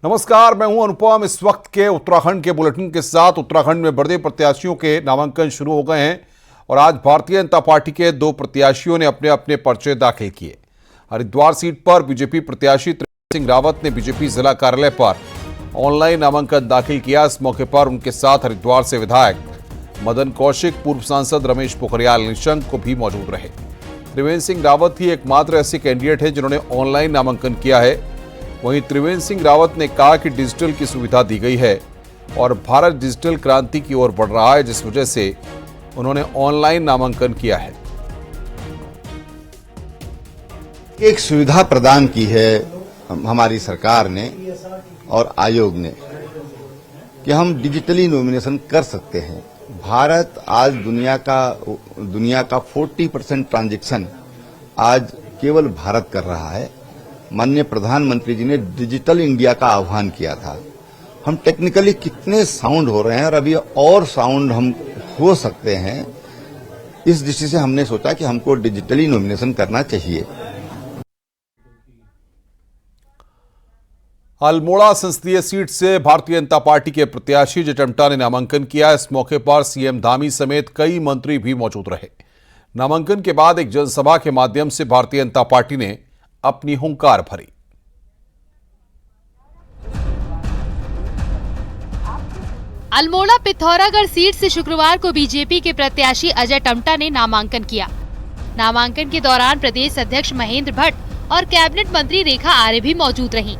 नमस्कार, मैं हूं अनुपम। इस वक्त के उत्तराखंड के बुलेटिन के साथ उत्तराखंड में बढ़ते प्रत्याशियों के नामांकन शुरू हो गए हैं और आज भारतीय जनता पार्टी के 2 प्रत्याशियों ने अपने अपने पर्चे दाखिल किए। हरिद्वार सीट पर बीजेपी प्रत्याशी त्रिवेंद्र सिंह रावत ने बीजेपी जिला कार्यालय पर ऑनलाइन नामांकन दाखिल किया। इस मौके पर उनके साथ हरिद्वार से विधायक मदन कौशिक, पूर्व सांसद रमेश पोखरियाल निशंक को भी मौजूद रहे। त्रिवेंद्र सिंह रावत ही एकमात्र ऐसे कैंडिडेट हैं जिन्होंने ऑनलाइन नामांकन किया है। वहीं त्रिवेंद्र सिंह रावत ने कहा कि डिजिटल की सुविधा दी गई है और भारत डिजिटल क्रांति की ओर बढ़ रहा है, जिस वजह से उन्होंने ऑनलाइन नामांकन किया है। एक सुविधा प्रदान की है हमारी सरकार ने और आयोग ने कि हम डिजिटली नॉमिनेशन कर सकते हैं। भारत आज दुनिया का 40% ट्रांजैक्शन आज केवल भारत कर रहा है। माननीय प्रधानमंत्री जी ने डिजिटल इंडिया का आह्वान किया था। हम टेक्निकली कितने साउंड हो रहे हैं और अभी और साउंड हम हो सकते हैं, इस दृष्टि से हमने सोचा कि हमको डिजिटली नॉमिनेशन करना चाहिए। अल्मोड़ा संसदीय सीट से भारतीय जनता पार्टी के प्रत्याशी जे टम्टा ने नामांकन किया। इस मौके पर सीएम धामी समेत कई मंत्री भी मौजूद रहे। नामांकन के बाद एक जनसभा के माध्यम से भारतीय जनता पार्टी ने अपनी हुंकार भरी। अल्मोड़ा पिथौरागढ़ सीट से शुक्रवार को बीजेपी के प्रत्याशी अजय टम्टा ने नामांकन किया। नामांकन के दौरान प्रदेश अध्यक्ष महेंद्र भट्ट और कैबिनेट मंत्री रेखा आर्य भी मौजूद रहीं।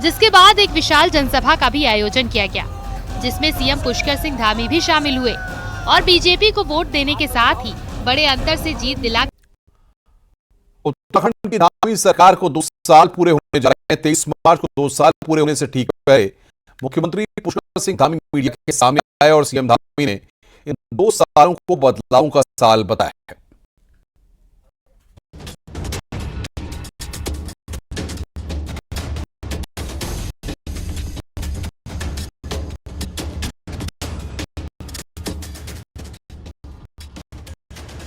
जिसके बाद एक विशाल जनसभा का भी आयोजन किया गया, जिसमें सीएम पुष्कर सिंह धामी भी शामिल हुए और बीजेपी को वोट देने के साथ ही बड़े अंतर से जीत दिला। उत्तराखंड की धामी सरकार को 2 साल पूरे होने जा रहे हैं। 23 मार्च को 2 साल पूरे होने से ठीक पहले मुख्यमंत्री पुष्कर सिंह धामी मीडिया के सामने आए और सीएम धामी ने इन 2 सालों को बदलावों का साल बताया है।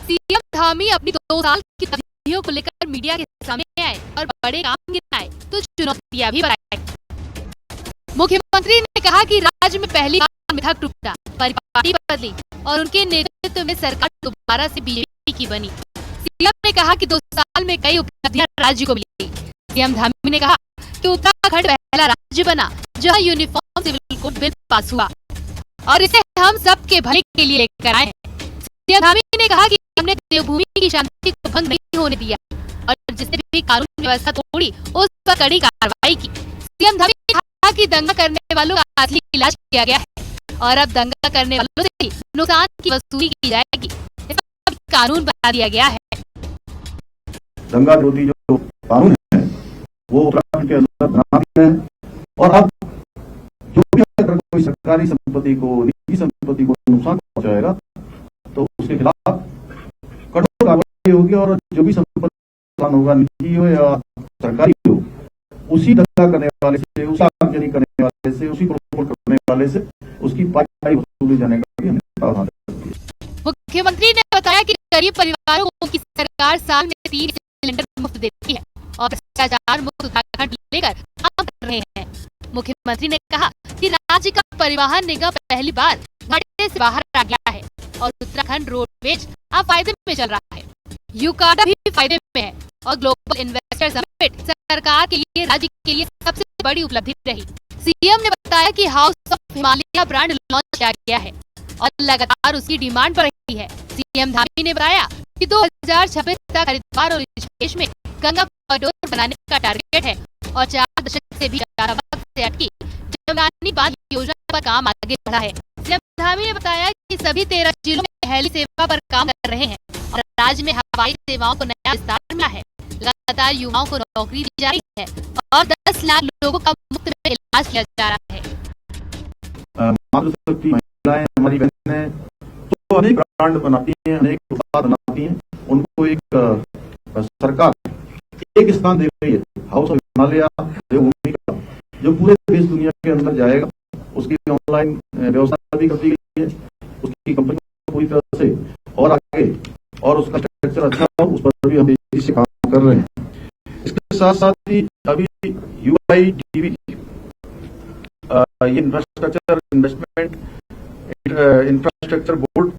सीएम धामी अपनी 2 साल की उपलब्धियों को लेकर मीडिया के सामने आए और बड़े काम गिनाए तो चुनौतियां भी बताई। मुख्यमंत्री ने कहा कि राज्य में पहली बार मिथक टूटा, पार्टी बदली और उनके नेतृत्व में सरकार दोबारा से बीजेपी की बनी। सीएम ने कहा कि 2 साल में कई उपलब्धियां राज्य को मिली। सीएम धामी ने कहा कि उत्तराखंड पहला राज्य बना जहां uniform civil code bill pass हुआ और इसे हम सबके भले के लिए लेकर आए। सीएम धामी ने कहा कि हमने देवभूमि की शांति को भंग नहीं होने दिया और जिसने भी कानून व्यवस्था तोड़ी उस पर कड़ी कार्रवाई की। सीएम धामी ने कहा कि दंगा करने वालों का असली इलाज किया गया है और अब दंगा करने वालों से नुकसान की वसूली की जाएगी। इसका कानून बना दिया गया है। दंगा विरोधी जो कानून है वो उत्तराखंड के अंदर बना दिए हैं और अब जो भी अगर कोई सरकारी संपत्ति को, निजी संपत्ति को नुकसान पहुंचाएगा तो उसके खिलाफ कठोर कार्रवाई होगी और जो भी संपत्ति होगा, निजी हो या सरकारी हो, उसी दंगा करने वाले से, उसी आगजनी करने वाले से, उसी प्रमोट करने वाले से उसकी पाई वसूली जाने का भी हमें प्रावधान है। मुख्यमंत्री ने बताया कि गरीब परिवारों को की सरकार साल में 3 सिलेंडर मुफ्त देती है और भ्रष्टाचार मुक्त उत्तराखंड लेकर काम कर रहे हैं। मुख्यमंत्री ने कहा कि राज्य का परिवहन निगम पहली बार घाटे से बाहर आ गया है और उत्तराखंड रोडवेज अब फायदे में चल रहा है। यूकाडा भी फायदे में है और ग्लोबल इन्वेस्टर समिट सरकार के लिए, राज्य के लिए सबसे बड़ी उपलब्धि रही। सीएम ने बताया कि house of Himalaya brand launch किया गया है और लगातार उसकी डिमांड बढ़ रही है। सीएम धामी ने बताया कि 2026 तक हरिद्वार और ऋषिकेश में गंगा कॉरिडोर बनाने का टारगेट है और 4 दशक से भी ज्यादा वक्त से अटकी जमदानी बांध योजना पर काम आगे बढ़ा है। सीएम धामी ने बताया कि सभी 13 जिलों में हेली सेवा पर काम कर रहे हैं और राज्य में हवाई सेवाओं को नया विस्तार मिला है। लगातार युवाओं को नौकरी दी जा रही है और 10 लाख लोगों का मुफ्त में इलाज किया जा रहा है। मातृशक्ति महिलाएं, हमारी बहनें तो अनेक ब्रांड बनाती हैं, अनेक उत्पाद बनाती हैं, उनको एक सरकार एक स्थान दे रही है। हाउस ऑफ हिमालय देवभूमि का जो पूरे देश दुनिया के अंदर जाएगा, उसकी ऑनलाइन व्यवस्था भी कर दी गई है। उसकी कंपनी पूरी तरह से और आगे और उसका स्ट्रक्चर अच्छा हो, उस पर भी हम तेजी से काम कर रहे हैं। इसके साथ साथ ही अभी UIDB ये इंफ्रास्ट्रक्चर इन्वेस्टमेंट इंफ्रास्ट्रक्चर बोर्ड,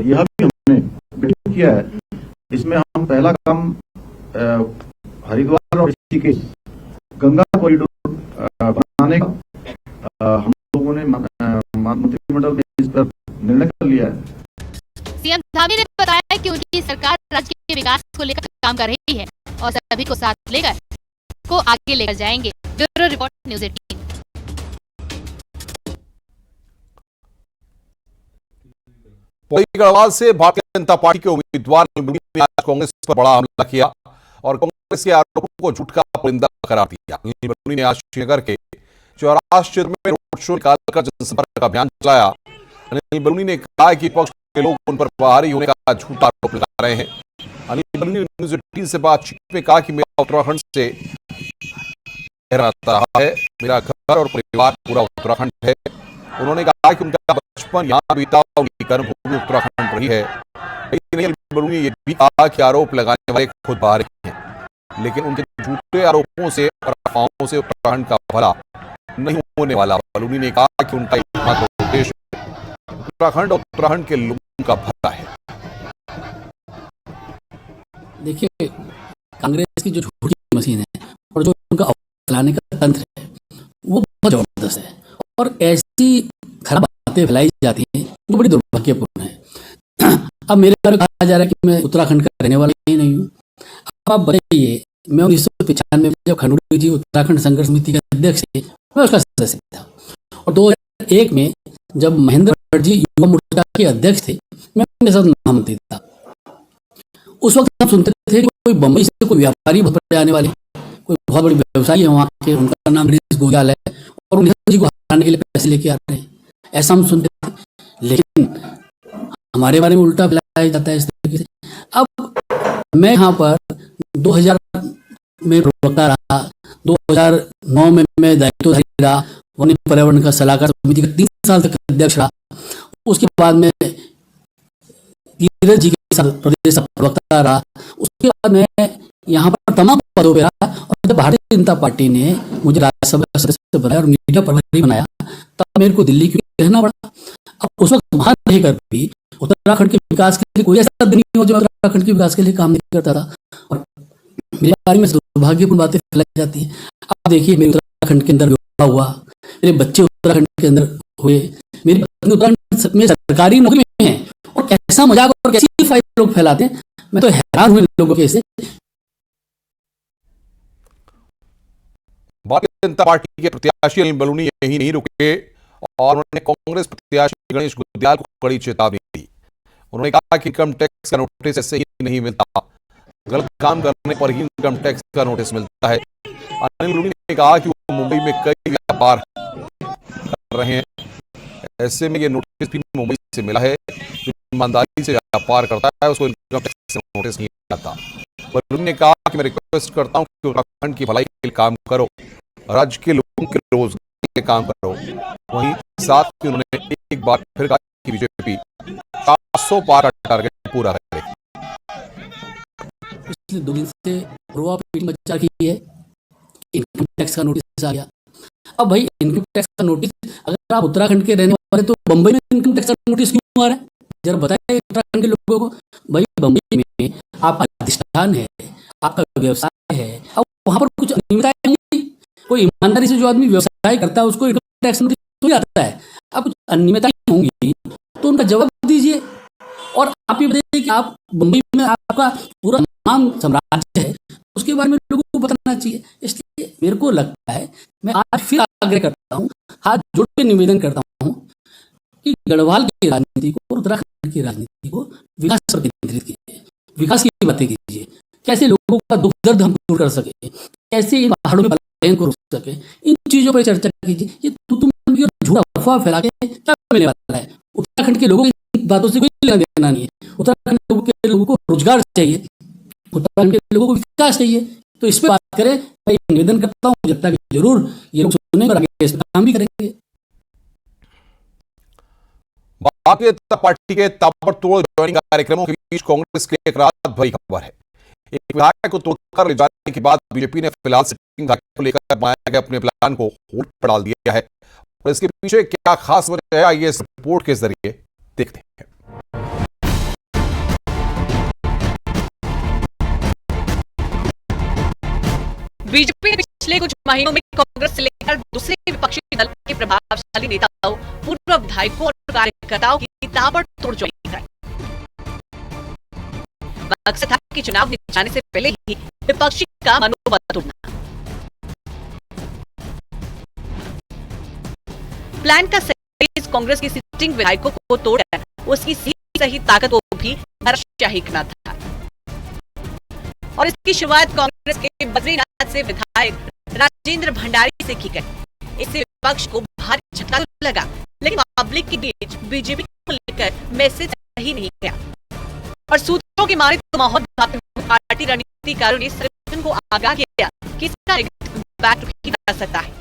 यह भी हमने गठित किया है। इसमें हम पहला काम हरिद्वार और ऋषिकेश गंगा कॉरिडोर बनाने का हम लोगों ने मंत्रिमंडल में इस पर निर्णय कर लिया है। सीएम धामी ने बताया कि उनकी सरकार राज्य के विकास को लेकर काम कर रही है और सभी को साथ लेकर को आगे लेकर जाएंगे। Bureau report, news 18। Pauri Garhwal से भारतीय जनता पार्टी के उम्मीदवार अनिल बलूनी ने आज कांग्रेस पर बड़ा हमला किया और कांग्रेस के आरोपों को झूठ का पुलिंदा करार दिया। अनिल बलूनी ने आज श्रीनगर के चौराहा क्षेत्र में रोड शो निकालकर जनसंपर्क अभियान चलाया। अनिल बलूनी ने कहा कि पक्ष के लोग उन पर बाहरी होने का झूठा आरोप लगा रहे हैं। अनिल बलूनी ने न्यूज़ 18 से बातचीत में कहा कि मेरा उत्तराखंड से रहा है, मेरा घर और परिवार पूरा उत्तराखंड है। उन्होंने कहा कि उनका बचपन यहाँ बीता, उनकी कर्मभूमि उत्तराखंड रही है। अनिल बलूनी ने यह भी कहा कि आरोप लगाने वाले खुद बाहर हैं, लेकिन उनके झूठे आरोपों से और अफवाहों से उत्तराखंड का भला नहीं होने वाला। बलूनी ने कहा कि उनका एकमात्र उद्देश्य उत्तराखंड और उत्तराखंड के लोगों का भला है। देखिए, कांग्रेस की जो झूठी मशीन है और जो उनका फैलाने का तंत्र है वो बहुत जबरदस्त है और ऐसी खराब बातें फैलाई जाती हैं जो बड़ी दुर्भाग्यपूर्ण है। अब मेरे बारे में कहा जा रहा है कि मैं उत्तराखंड का रहने वाला ही नहीं हूँ। अब आप बताइए, मैं 1995 में जब खंडूड़ी जी उत्तराखंड संघर्ष समिति के अध्यक्ष थे, मैं उसका सदस्य था और 2001 में जब महेंद्र भट्ट जी युवा मोर्चा के अध्यक्ष थे, मैं उनके साथ महामंत्री था। उस वक्त हम सुनते थे कि कोई बम्बई से कोई व्यापारी भर आने वाले, कोई बहुत बड़ी व्यवसायी है वहाँ के, उनका नाम गणेश गोयल है और उन्हें जी को हराने के लिए पैसे लेके आ रहे हैं, ऐसा हम सुनते थे। लेकिन हमारे बारे में उल्टा फैलाया जाता है इस तरीके से। अब मैं यहाँ पर 2000 में प्रवक्ता रहा, 2009 में मैं दायित्वधारी रहा, वन पर्यावरण का सलाहकार समिति का 3 साल तक अध्यक्ष रहा। उसके बाद में तीरथ जी के साथ प्रदेश का प्रवक्ता रहा। उसके बाद मैं यहाँ पर तमाम पदों पर रहा और जब भारतीय जनता पार्टी ने मुझे राज्यसभा का सदस्य बनाया और मीडिया प्रभारी बनाया, तब मेरे को दिल्ली क्यों रहना पड़ा। अब उस वक्त वहां रहकर भी उत्तराखंड के विकास के लिए कोई ऐसा दिन नहीं हो जो उत्तराखंड के विकास के लिए काम नहीं करता था और मेरे बारे में दुर्भाग्यपूर्ण बातें फैलाई जाती हैं। अब देखिए, मेरे उत्तराखंड के अंदर विवाह हुआ, मेरे बच्चे उत्तराखंड के अंदर हुए, मेरी पत्नी उत्तराखंड में सरकारी नौकरी में है और कैसा मजाक और कैसी फाइल लोग फैलाते हैं, मैं तो हैरान हुए लोगों के। भारतीय जनता पार्टी के प्रत्याशी अनिल बलूनी यही नहीं रुके और उन्होंने कांग्रेस प्रत्याशी गणेश गुज्याल को कड़ी चेतावनी दी। उन्होंने कहा कि इनकम टैक्स का नोटिस ऐसे ही नहीं मिलता, गलत काम करने पर ही इनकम टैक्स का नोटिस मिलता है। अनिल बलूनी ने कहा कि वो मुंबई में कई व्यापार कर रहे हैं, ऐसे में ये नोटिस भी मुंबई से मिला है। जो ईमानदारी से व्यापार करता है उसको इनकम टैक्स नोटिस नहीं आता। बलूनी ने कहा कि मैं रिक्वेस्ट करता हूं कि उत्तराखंड की भलाई के लिए काम करो, राज्य के लोगों के रोजगार के लिए काम करो। वहीं साथ ही उन्होंने एक बार फिर कहा कि बीजेपी 400 पार का टारगेट पूरा करेगी। पिछले 2 दिन से रोआ पीटी मचा की है, इनकम टैक्स का नोटिस आ गया। अब भाई, इनकम टैक्स का नोटिस, अगर आप उत्तराखंड के रहने वाले तो बंबई में इनकम टैक्स का नोटिस क्यों आ रहा है? जरा बताइए उत्तराखंड के लोगों को। भाई, बंबई में आपका अधिष्ठान है, आपका व्यवसाय है, अब वहां पर कुछ अनियमितताएं होंगी। कोई ईमानदारी से जो आदमी व्यवसाय करता है उसको इनकम टैक्स नोटिस तो आता है। अब कुछ अनियमितताएं होंगी तो उनका जवाब दीजिए। और आप ये बताइए कि आप बंबई में आपका पूरा तमाम साम्राज्य है, उसके बारे में लोगों को बताना चाहिए। इसलिए मेरे को लगता है, मैं आज फिर आग्रह करता हूँ, हाथ जोड़ के निवेदन करता हूँ कि गढ़वाल की राजनीति को और उत्तराखंड की राजनीति को विकास पर केंद्रित कीजिए, विकास की बातें कीजिए, कैसे लोगों का दुख दर्द हम दूर कर सके, कैसे इन पहाड़ों में पलायन को रोक सके, इन चीजों पर चर्चा कीजिए। ये तुम झूठा अफवाह फैला के क्या मिलने वाला है? उत्तराखंड के लोगों की बातों से कोई लेना देना नहीं है। उत्तराखंड के लोगों को रोजगार चाहिए, उत्तराखंड के लोगों को विकास चाहिए, तो इस पर बात करें। मैं निवेदन करता हूँ, जनता की जरूर ये लोग सुनेंगे और आगे इस पर काम भी करेंगे। भारतीय जनता पार्टी के ताबड़तोड़ ज्वाइनिंग कार्यक्रमों के बीच कांग्रेस की एक रात भरी खबर है। एक विधायक को तोड़कर ले जाने के बाद बीजेपी ने फिलहाल सिटिंग विधायक को लेकर बनाए गए अपने प्लान को होल्ड पर डाल दिया है। और इसके पीछे क्या खास वजह है, आइए इस रिपोर्ट के जरिए देखते हैं। बीजेपी ने पिछले कुछ महीनों में कांग्रेस से लेकर दूसरे विपक्षी दल के प्रभावशाली नेताओं, पूर्व विधायकों और कार्यकर्ताओं की ताबड़तोड़ ज्वाइनिंग कराई। मकसद था कि चुनाव निशाने से पहले ही विपक्षी का मनोबल तोड़ना। प्लान का सही कांग्रेस की सिटिंग विधायकों को तोड़कर उसकी सही ताकत को भी धराशायी करना था। और इसकी शुरुआत कांग्रेस के बद्रीनाथ से विधायक राजेंद्र भंडारी से की गई। इससे विपक्ष को भारी झटका लगा, लेकिन पब्लिक के बीच बीजेपी को लेकर मैसेज सही नहीं गया। और सूत्रों की माने तो माहौल पार्टी रणनीतिकारों ने संगठन को आगाह किया कि इसका इम्पैक्ट भी आ सकता है।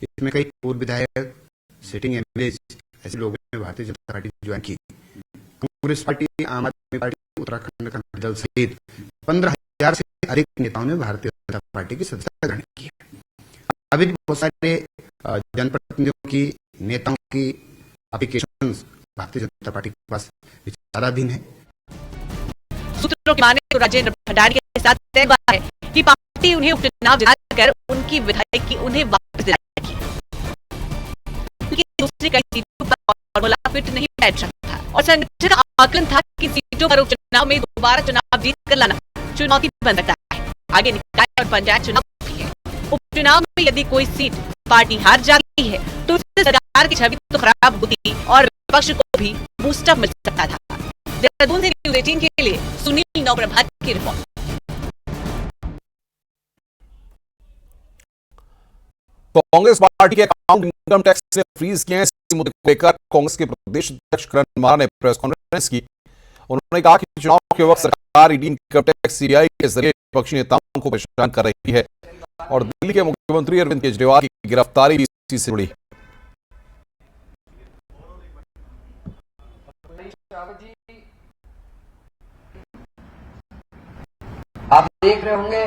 इसमें कई पूर्व विधायक, सिटिंग एमएलए ऐसे लोगों ने भारतीय जनता पार्टी ज्वाइन की। कांग्रेस पार्टी, आम आदमी पार्टी, उत्तराखंड का दल सहित 15,000 से अधिक नेताओं ने भारतीय जनता पार्टी की सदस्यता ग्रहण की है। अभी भी बहुत सारे जनप्रतिनिधियों की, नेताओं की एप्लीकेशन भारतीय जनता पार्टी के पास विचाराधीन है। सूत्रों की माने तो राजेंद्र भंडारी के साथ तय हुआ है कि पार्टी उन्हें उपचुनाव जिताकर उनकी विधायक की उन्हें वापस दिलाएगी। लेकिन दूसरी कई सीटों पर फॉर्मूला फिट नहीं बैठ रहा था और संगठन का आकलन था कि सीटों पर उपचुनाव में दोबारा चुनाव जीत कर लाना चुनौती बन सकता है। आगे निकाय और पंचायत चुनाव भी है। उपचुनाव में यदि कोई सीट पार्टी हार जाती है तो उससे सरकार की छवि तो खराब होती और विपक्ष को भी बूस्टअप मिल सकता था। देहरादून से न्यूज़ 18 के लिए सुनील नवप्रभात की रिपोर्ट। कांग्रेस पार्टी के अकाउंट इनकम टैक्स से फ्रीज किए हैं। इस मुद्दे को लेकर कांग्रेस के प्रदेश अध्यक्ष करण मारा ने प्रेस कॉन्फ्रेंस की। उन्होंने कहा कि चुनाव के वक्त सरकार ईडी, इनकम टैक्स, सीबीआई के जरिए विपक्षी नेताओं को परेशान कर रही है और दिल्ली के मुख्यमंत्री अरविंद केजरीवाल की गिरफ्तारी भी इसी से जुड़ी है। आप देख रहे होंगे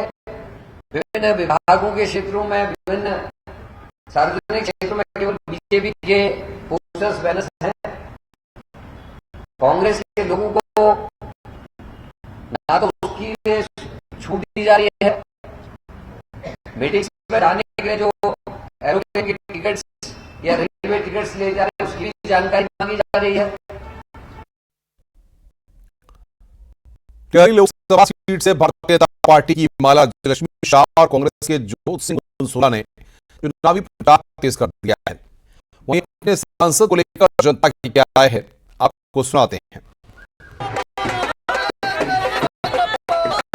विभिन्न विभागों के क्षेत्रों में, विभिन्न सार्वजनिक क्षेत्रों में केवल बीजेपी के पोस्टर्स, बैनर्स हैं। कांग्रेस के लोगों को ना तो उसकी छूट दी जा रही है, मीटिंग्स में जाने के लिए जो एरोप्लेन की टिकट्स या रेलवे टिकट्स ले जा रहे हैं उसकी जानकारी मांगी जा रही है। टिहरी लोकसभा सीट से भारतीय जनता पार्टी की माला जयलक्ष्मी शाह और कांग्रेस के जोत सिंह कुंसोला ने चुनावी प्रचार तेज कर दिया है। वहीं अपने सांसद को लेकर जनता की क्या राय है, आपको सुनाते हैं।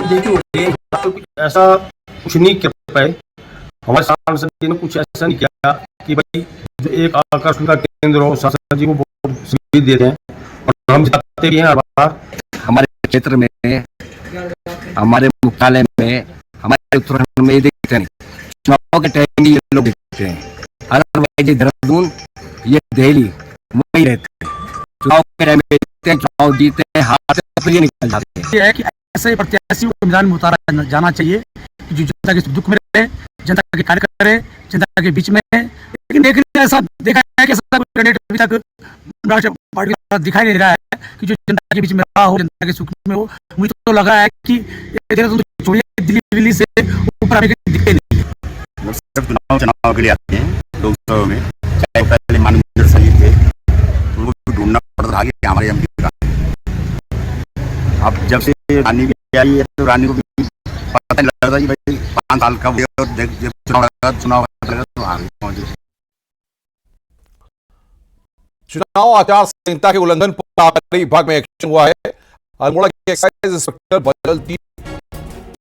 देखिए, ऐसा कुछ नहीं कर पाए हमारे सांसद जी ने, कुछ ऐसा नहीं किया कि भाई जो एक आकर्षण का केंद्र हो, सांसद जी को बहुत सुविधा देते हैं और हम चाहते भी हैं हर बार। हमारे क्षेत्र में, हमारे मुख्यालय में, हमारे उत्तराखंड में ये दिखते नहीं। चुनाव के टाइम ये लोग दिखते हैं, अदरवाइज देहरादून, ये दिल्ली वही रहते हैं। चुनाव के टाइम में देखते हैं, चुनाव जीते हैं, हारते हैं, फिर ये निकल जाते हैं। ये है कि ऐसे प्रत्याशियों को मैदान में उतारा जाना चाहिए कि जो जनता के दुख में रहे, जनता के कार्य करे, जनता के बीच में। लेकिन देखने ऐसा देखा है कि ऐसा कैंडिडेट अभी तक राष्ट्रीय पार्टी का दिखाई नहीं रहा है कि जो जनता के बीच में रहा हो, जनता के सुख में हो। मुझे तो लगा है कि दिल्ली से ऊपर आने के दिखते नहीं। सिर्फ चुनाव के लिए आते हैं लोकसभा में, चाहे पहले माननीय सही थे, उनको भी ढूंढना पड़ रहा है कि हमारे एमपी का। अब जब से रानी भी आई है तो रानी को भी पता नहीं लगता कि भाई 5 साल का चुनाव तो आगे पहुंचे। चुनाव आचार संहिता के उल्लंघन पर आबकारी विभाग में एक्शन हुआ है। अल्मोड़ा के एक्साइज इंस्पेक्टर बलजीत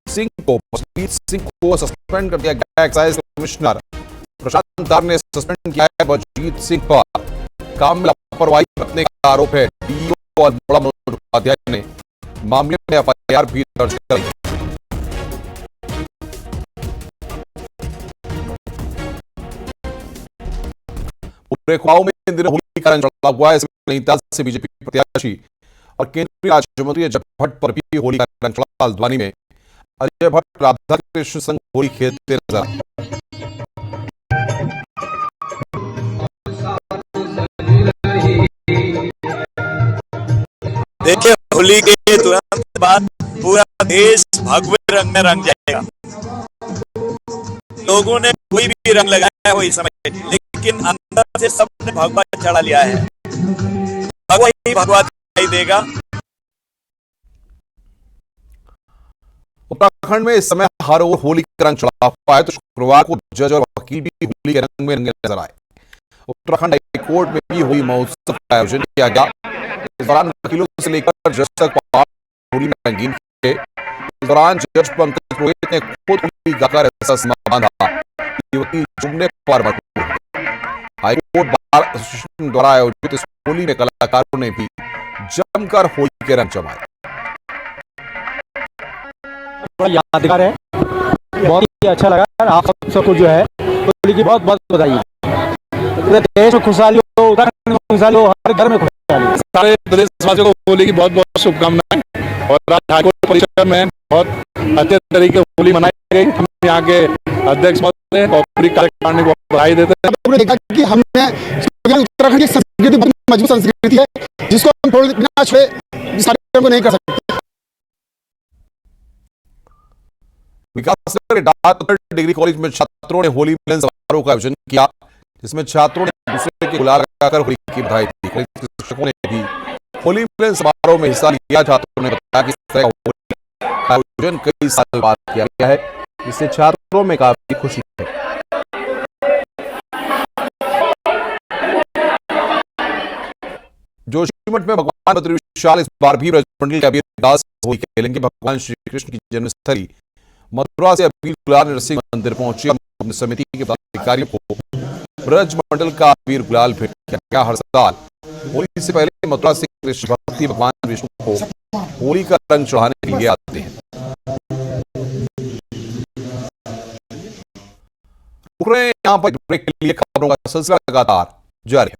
सिंह को सस्पेंड कर दिया गया। एक्साइज कमिश्नर प्रशांत दार ने सस्पेंड किया है बलजीत सिंह पर। काम में लापरवाही बरतने का आरोप है। डीओ अल्मोड़ा मनोज उपाध्याय ने मामले में एफआईआर भी दर्ज कराई। पूरे कुमाऊं में इन दिनों होली का रंग चढ़ा हुआ है। नैनीताल से बीजेपी प्रत्याशी और केंद्रीय राज्य मंत्री अजय भट्ट पर भी होली का रंग चढ़ा। हल्द्वानी में अजय भट्ट राधा कृष्ण संग होली खेलते नजर आए। देखिए, होली के तुरंत बाद पूरा देश भगवे रंग में रंग जाएगा। लोगों ने कोई भी रंग लगाया हो इस समय, लेकिन अंदर से सबने भगवा चढ़ा लिया है। भगवा ही भगवा दिखाई देगा। उत्तराखंड में इस समय हर ओर होली का रंग चढ़ा हुआ है, तो शुक्रवार को जज और वकील भी होली के रंग में रंगे नजर आए। उत्तराखंड हाईकोर्ट में भी होली महोत्सव का आयोजन किया गया। इस दौरान वकीलों से लेकर जज तक होली में रंगीन किए। इस दौरान जज पंकज पुरोहित ने खुद होली गाकर ऐसा समां बांधा कि वकील चुमने पर मजबूर हुए। हाईकोर्ट बार एसोसिएशन द्वारा आयोजित इस होली में कलाकारों ने भी जमकर होली के रंग जमाए। यादगार है, बहुत ही अच्छा लगा। आप सबको जो है होली की बहुत बहुत बधाई। पूरे देश में खुशहाली हो, उत्तराखंड में खुशहाली हो, हर घर में खुशहाली हो। सारे प्रदेशवासियों को होली की बहुत बहुत शुभकामनाएं। और आज हाईकोर्ट परिसर में बहुत अच्छे तरीके से होली मनाई गई। हम यहाँ के अध्यक्ष महोदय और पूरी कार्यकारिणी को बधाई देते हैं। हमने देखा कि हमने उत्तराखंड की संस्कृति बहुत मजबूत संस्कृति है, जिसको हम थोड़ी बिना छुए इस कार्यक्रम को नहीं कर सकते। विकासनगर के डाकघर डिग्री कॉलेज में छात्रों ने होली मिलन समारोह का आयोजन किया, जिसमें छात्रों ने एक दूसरे के गुलाल लगाकर होली की बधाई दी। कॉलेज के शिक्षकों ने भी होली मिलन समारोह में हिस्सा लिया। छात्रों ने बताया कि इस तरह का होली का आयोजन कई साल बाद किया गया है, जिससे छात्रों में काफी खुशी है। जोशीमठ में भगवान बद्री विशाल इस बार भी ब्रजमंडल के अबीर दास होली खेलेंगे। भगवान श्री कृष्ण की जन्मस्थली मथुरा से अबीर गुलाल नरसिंह मंदिर पहुंचे। समिति के पदाधिकारियों को ब्रजमंडल का अबीर गुलाल भेंट किया गया। हर साल होली से पहले मथुरा से कृष्ण भक्ति भगवान विष्णु को होली का रंग चढ़ाने के लिए आते हैं। रुक रहे हैं यहाँ पर ब्रेक के लिए। खबरों का सिलसिला लगातार जारी है।